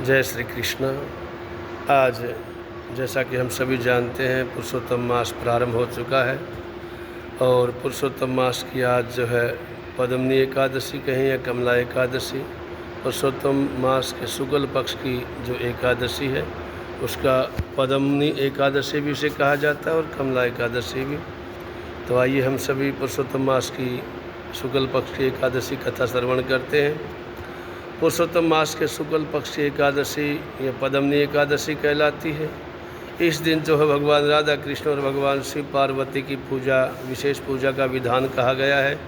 जय श्री कृष्ण। आज जैसा कि हम सभी जानते हैं पुरुषोत्तम मास प्रारंभ हो चुका है और पुरुषोत्तम मास की आज जो है पद्मनी एकादशी कहें या कमला एकादशी, पुरुषोत्तम मास के शुक्ल पक्ष की जो एकादशी है उसका पद्मनी एकादशी भी उसे कहा जाता है और कमला एकादशी भी। तो आइए हम सभी पुरुषोत्तम मास की शुक्ल पक्ष की एकादशी कथा श्रवण करते हैं। पुरुषोत्तम मास के शुक्ल पक्ष की एकादशी या पद्मनी एकादशी कहलाती है। इस दिन जो है भगवान राधा कृष्ण और भगवान शिव पार्वती की पूजा, विशेष पूजा का विधान कहा गया है।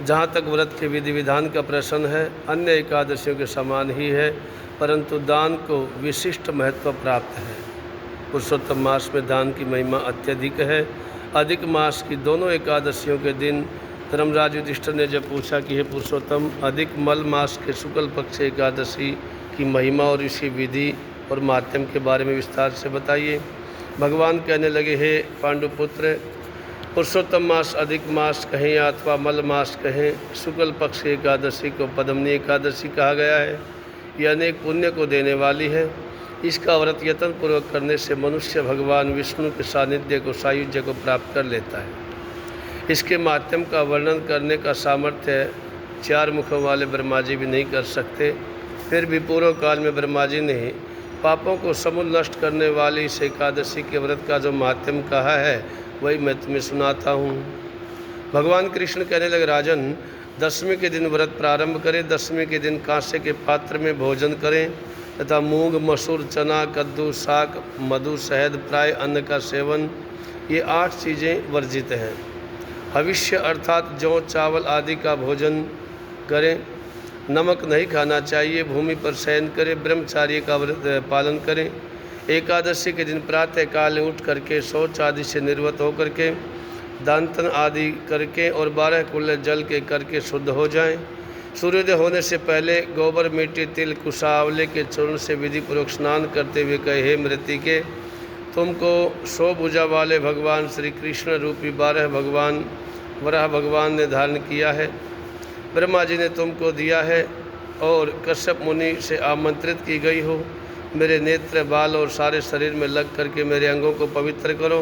जहाँ तक व्रत के विधि विधान का प्रश्न है, अन्य एकादशियों के समान ही है, परंतु दान को विशिष्ट महत्व प्राप्त है। पुरुषोत्तम मास में दान की महिमा अत्यधिक है। अधिक मास की दोनों एकादशियों के दिन धर्मराज युधिष्ठिर ने जब पूछा कि हे पुरुषोत्तम, अधिक मल मास के शुक्ल पक्ष एकादशी की महिमा और इसकी विधि और माध्यम के बारे में विस्तार से बताइए। भगवान कहने लगे, हे पांडुपुत्र, पुरुषोत्तम मास अधिक मास कहें या अथवा मल मास कहें, शुक्ल पक्ष एकादशी को पद्मनी एकादशी कहा गया है। यह अनेक पुण्य को देने वाली है। इसका व्रत यत्न पूर्वक करने से मनुष्य भगवान विष्णु के सानिध्य को, सायुज्य को प्राप्त कर लेता है। इसके माध्यम का वर्णन करने का सामर्थ्य चार मुखों वाले ब्रह्मा जी भी नहीं कर सकते। फिर भी पूर्व काल में ब्रह्मा जी ने पापों को समूल नष्ट करने वाली इस एकादशी के व्रत का जो माध्यम कहा है वही मैं तुम्हें सुनाता हूँ। भगवान कृष्ण कहने लगे, राजन, दशमी के दिन व्रत प्रारंभ करें। दशमी के दिन कांसे के पात्र में भोजन करें तथा मूंग, मसूर, चना, कद्दू, साग, मधु, शहद प्राय अन्न का सेवन, ये 8 चीज़ें वर्जित हैं। हविष्य अर्थात जौ, चावल आदि का भोजन करें। नमक नहीं खाना चाहिए। भूमि पर शयन करें। ब्रह्मचार्य का पालन करें। एकादशी के दिन प्रातः काल उठ करके शौच आदि से निर्वत होकर के दांतन आदि करके और 12 कुल्ले जल के करके शुद्ध हो जाएं। सूर्योदय होने से पहले गोबर, मिट्टी, तिल, कुशा, आंवले के चूर्ण से विधि पूर्वक स्नान करते हुए कहे, हे मृतिके, तुमको 100 भुजा वाले भगवान श्री कृष्ण रूपी 12 भगवान वराह भगवान ने धारण किया है। ब्रह्मा जी ने तुमको दिया है और कश्यप मुनि से आमंत्रित की गई हो। मेरे नेत्र, बाल और सारे शरीर में लग करके मेरे अंगों को पवित्र करो।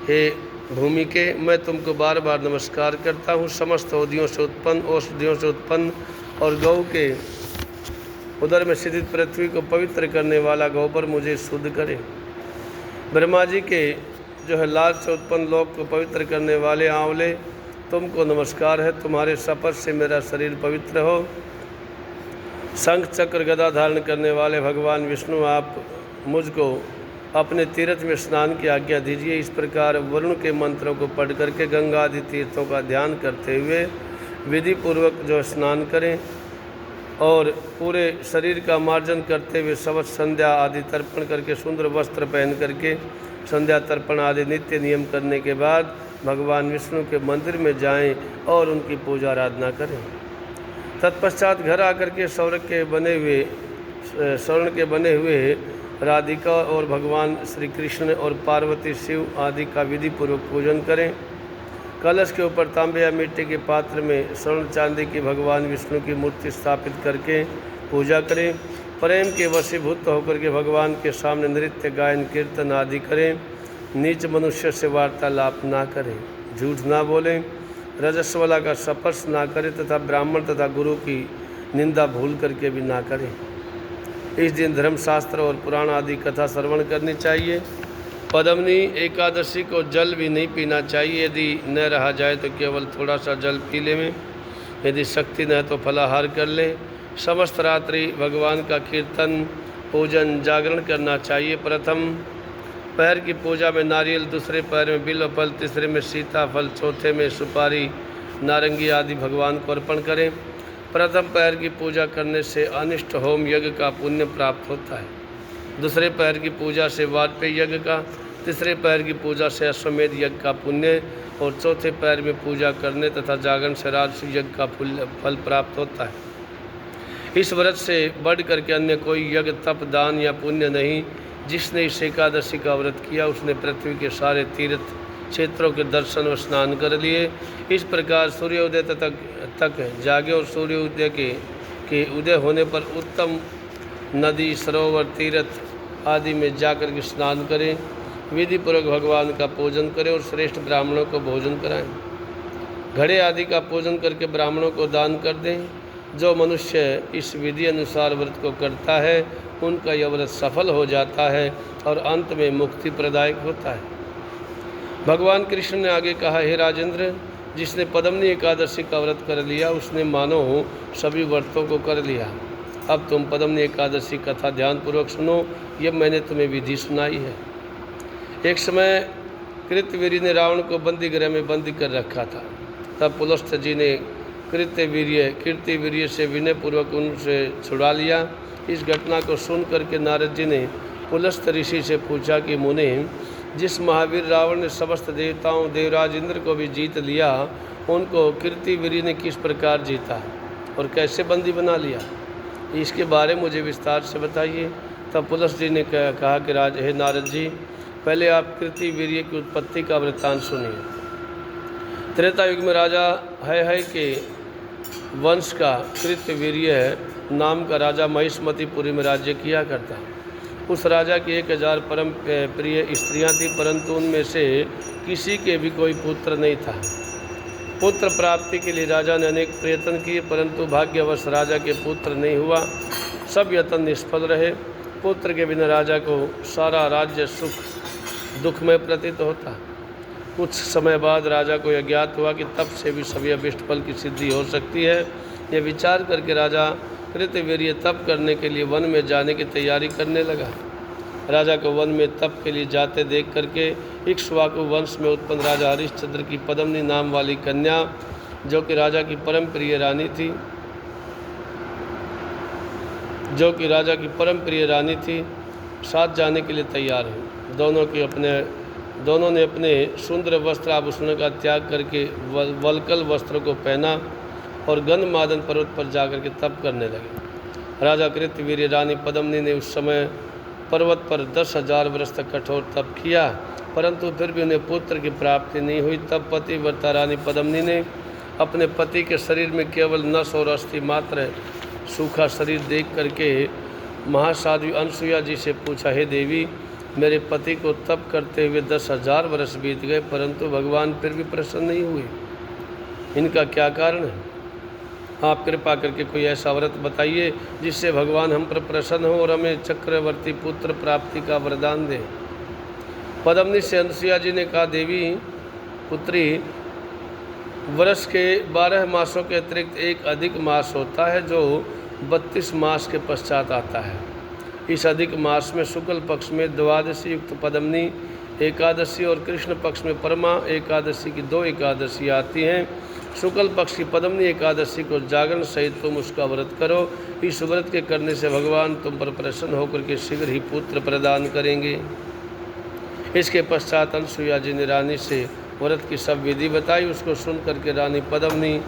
हे भूमि के, मैं तुमको बार बार नमस्कार करता हूँ। समस्त औषधियों से उत्पन्न, औषधियों से उत्पन्न और गौ के उदर में स्थित पृथ्वी को पवित्र करने वाला गोबर मुझे शुद्ध करे। ब्रह्मा जी के जो है लाल से उत्पन्न लोक को पवित्र करने वाले आंवले, तुमको नमस्कार है। तुम्हारे शपथ से मेरा शरीर पवित्र हो। शंख, चक्र, गदा धारण करने वाले भगवान विष्णु, आप मुझको अपने तीर्थ में स्नान की आज्ञा दीजिए। इस प्रकार वरुण के मंत्रों को पढ़ करके गंगा आदि तीर्थों का ध्यान करते हुए विधि पूर्वक जो स्नान करें और पूरे शरीर का मार्जन करते हुए शवच, संध्या आदि तर्पण करके सुंदर वस्त्र पहन करके संध्या तर्पण आदि नित्य नियम करने के बाद भगवान विष्णु के मंदिर में जाएं और उनकी पूजा आराधना करें। तत्पश्चात घर आकर के स्वर्ण के बने हुए राधिका और भगवान श्री कृष्ण और पार्वती, शिव आदि का विधि पूर्वक पूजन करें। कलश के ऊपर तांबे या मिट्टी के पात्र में स्वर्ण चांदी की भगवान विष्णु की मूर्ति स्थापित करके पूजा करें। प्रेम के वशीभूत होकर के भगवान के सामने नृत्य, गायन, कीर्तन आदि करें। नीच मनुष्य से वार्तालाप ना करें, झूठ ना बोलें, रजस्वला का स्पर्श ना करें तथा ब्राह्मण तथा गुरु की निंदा भूल करके भी ना करें। इस दिन धर्मशास्त्र और पुराण आदि कथा श्रवण करनी चाहिए। पद्मनी एकादशी को जल भी नहीं पीना चाहिए। यदि न रहा जाए तो केवल थोड़ा सा जल पी लें। यदि शक्ति न है तो फलाहार कर लें। समस्त रात्रि भगवान का कीर्तन, पूजन, जागरण करना चाहिए। प्रथम पैर की पूजा में नारियल, दूसरे पैर में बिल्व फल, तीसरे में सीताफल, चौथे में सुपारी, नारंगी आदि भगवान को अर्पण करें। प्रथम पैर की पूजा करने से अनिष्ट होम यज्ञ का पुण्य प्राप्त होता है। दूसरे पैर की पूजा से वाजपेयी यज्ञ का, तीसरे पैर की पूजा से अश्वमेध यज्ञ का पुण्य और चौथे पैर में पूजा करने तथा जागरण से राजसूय यज्ञ का फल प्राप्त होता है। इस व्रत से बढ़ करके अन्य कोई यज्ञ, तप, दान या पुण्य नहीं। जिसने इस एकादशी का व्रत किया उसने पृथ्वी के सारे तीर्थ क्षेत्रों के दर्शन और स्नान कर लिए। इस प्रकार सूर्योदय तक जागे और सूर्योदय के उदय होने पर उत्तम नदी, सरोवर, तीर्थ आदि में जाकर के स्नान करें, विधिपूर्वक भगवान का पूजन करें और श्रेष्ठ ब्राह्मणों को भोजन कराएं। घड़े आदि का पूजन करके ब्राह्मणों को दान कर दें। जो मनुष्य इस विधि अनुसार व्रत को करता है उनका यह व्रत सफल हो जाता है और अंत में मुक्ति प्रदायक होता है। भगवान कृष्ण ने आगे कहा, हे राजेंद्र, जिसने पद्मनी एकादशी का व्रत कर लिया उसने मानो सभी व्रतों को कर लिया। अब तुम पद्मनी एकादशी कथा ध्यानपूर्वक सुनो, यह मैंने तुम्हें विधि सुनाई है। एक समय कृतवीर्य ने रावण को बंदी गृह में बंदी कर रखा था। तब पुलस्त्य जी ने कीर्तिवीर्य से विनयपूर्वक उनसे छुड़ा लिया। इस घटना को सुन करके नारद जी ने पुलस्त्य ऋषि से पूछा कि मुने, जिस महावीर रावण ने समस्त देवताओं देवराज इंद्र को भी जीत लिया, उनको कीर्तिवीर्य ने किस प्रकार जीता और कैसे बंदी बना लिया, इसके बारे में मुझे विस्तार से बताइए। तब पुलस्त्य जी ने कहा कि हे नारद जी, पहले आप कीर्तिवीर्य की उत्पत्ति का वृत्तांत सुनिए। त्रेता युग में राजा है के वंश का कृतवीर्य नाम का राजा महिष्मतिपुरी में राज्य किया करता। उस राजा की 1000 परम प्रिय स्त्रियां थीं, परंतु उनमें से किसी के भी कोई पुत्र नहीं था। पुत्र प्राप्ति के लिए राजा ने अनेक प्रयत्न किए, परंतु भाग्यवश राजा के पुत्र नहीं हुआ। सब यत्न निष्फल रहे। पुत्र के बिना राजा को सारा राज्य सुख दुखमय प्रतीत होता। कुछ समय बाद राजा को यह ज्ञात हुआ कि तप से भी सभी अभिष्ट फल की सिद्धि हो सकती है। यह विचार करके राजा कृतवीर्य तप करने के लिए वन में जाने की तैयारी करने लगा। राजा को वन में तप के लिए जाते देख करके इक्ष्वाकु वंश में उत्पन्न राजा हरिश्चंद्र की पद्मनी नाम वाली कन्या, जो कि राजा की परम प्रिय रानी थी, साथ जाने के लिए तैयार हुई। दोनों ने अपने सुंदर वस्त्र आभूषणों का त्याग करके वल्कल वस्त्रों को पहना और गंधमादन पर्वत पर जाकर के तप करने लगे। राजा कृतवीर्य रानी पद्मनी ने उस समय पर्वत पर 10,000 वर्ष तक कठोर तप किया, परंतु फिर भी उन्हें पुत्र की प्राप्ति नहीं हुई। तब पतिव्रता रानी पद्मनी ने अपने पति के शरीर में केवल नस और अस्थि मात्र सूखा शरीर देख करके महासाध्वी अनसुया जी से पूछा, हे देवी, मेरे पति को तप करते हुए 10,000 वर्ष बीत गए, परंतु भगवान फिर भी प्रसन्न नहीं हुए। इनका क्या कारण है? आप कृपा करके कोई ऐसा व्रत बताइए जिससे भगवान हम पर प्रसन्न हो और हमें चक्रवर्ती पुत्र प्राप्ति का वरदान दे। पद्मनी से अनसुया जी ने कहा, देवी पुत्री, वर्ष के 12 मासों के अतिरिक्त एक अधिक मास होता है जो 32 मास के पश्चात आता है। इस अधिक मास में शुक्ल पक्ष में द्वादशी युक्त पद्मनी एकादशी और कृष्ण पक्ष में परमा एकादशी की 2 एकादशी आती हैं। शुक्ल पक्ष की पद्मनी एकादशी को जागरण सहित तुम उसका व्रत करो। इस व्रत के करने से भगवान तुम पर प्रसन्न होकर के शीघ्र ही पुत्र प्रदान करेंगे। इसके पश्चात अनसुया जी ने रानी से व्रत की सब विधि बताई। उसको सुन करके रानी पद्मनी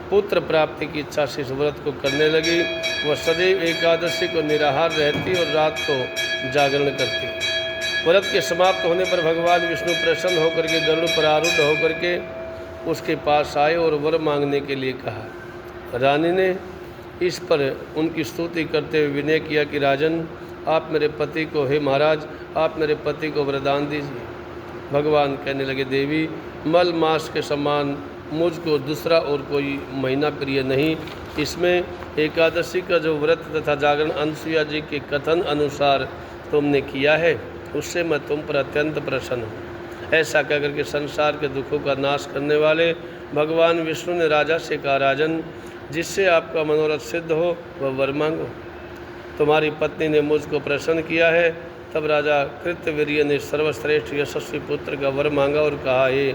पुत्र प्राप्ति की इच्छा से इस व्रत को करने लगी। वह सदैव एकादशी को निराहार रहती और रात को जागरण करती। व्रत के समाप्त होने पर भगवान विष्णु प्रसन्न होकर के गरुड़ पर आरूढ़ होकर के उसके पास आए और वर मांगने के लिए कहा। रानी ने इस पर उनकी स्तुति करते हुए विनय किया कि राजन, आप मेरे पति को, हे महाराज, आप मेरे पति को वरदान दीजिए। भगवान कहने लगे, देवी, मल मास के समान मुझको दूसरा और कोई महीना प्रिय नहीं। इसमें एकादशी का जो व्रत तथा जागरण अनसुया जी के कथन अनुसार तुमने किया है, उससे मैं तुम पर अत्यंत प्रसन्न हूँ। ऐसा कहकर के संसार के दुखों का नाश करने वाले भगवान विष्णु ने राजा से कहा, राजन, जिससे आपका मनोरथ सिद्ध हो वह वर मांगो। तुम्हारी पत्नी ने मुझको प्रसन्न किया है। तब राजा कृतवीर्य ने सर्वश्रेष्ठ यशस्वी पुत्र का वर मांगा और कहा, हे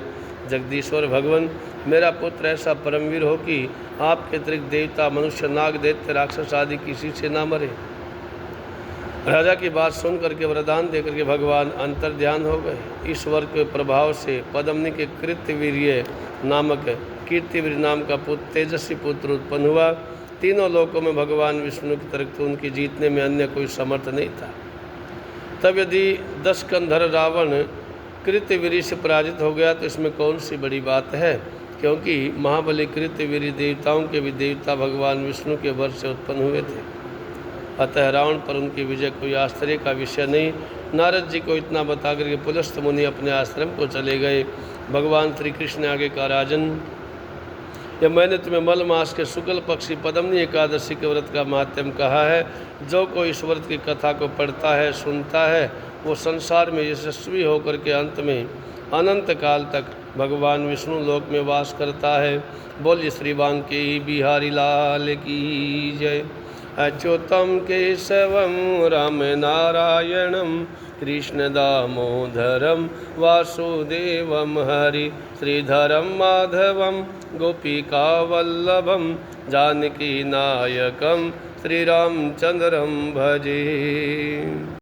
जगदीश्वर भगवान, मेरा पुत्र ऐसा परमवीर हो कि आपके अतिरिक्त देवता, मनुष्य, नाग, दैत्य, राक्षस आदि किसी से ना मरे। राजा की बात सुन करके वरदान दे करके भगवान अंतर्ध्यान हो गए। इस वर के प्रभाव से पद्मनी के कृतवीर्य नामक कीर्तिवीर्य नाम का तेजस्वी पुत्र उत्पन्न हुआ। तीनों लोकों में भगवान विष्णु की तरफ उनकी जीतने में अन्य कोई समर्थ नहीं था। तब यदि 10 कंधर रावण कृतवीर्य से पराजित हो गया तो इसमें कौन सी बड़ी बात है, क्योंकि महाबली कृतवीर्य देवताओं के भी देवता भगवान विष्णु के वर से उत्पन्न हुए थे। अतः रावण पर उनकी विजय कोई आश्चर्य का विषय नहीं। नारद जी को इतना बता करके पुलस्त मुनि अपने आश्रम को चले गए। भगवान श्री कृष्ण ने आगे कहा, राजन, यह मैंने तुम्हें मल मास के शुक्ल पक्षी पद्मनी एकादशी के व्रत का महात्म्य कहा है। जो कोई इस व्रत की कथा को पढ़ता है, सुनता है, वो संसार में यशस्वी होकर के अंत में अनंत काल तक भगवान विष्णु लोक में वास करता है। बोलिए श्री बांके बिहारी लाल की जय। अच्युतम केशवम राम नारायणम कृष्ण दामोदरम वासुदेवम हरि श्रीधरम माधवम गोपिका वल्लभम जानकी नायकम श्रीरामचंद्रम भजे।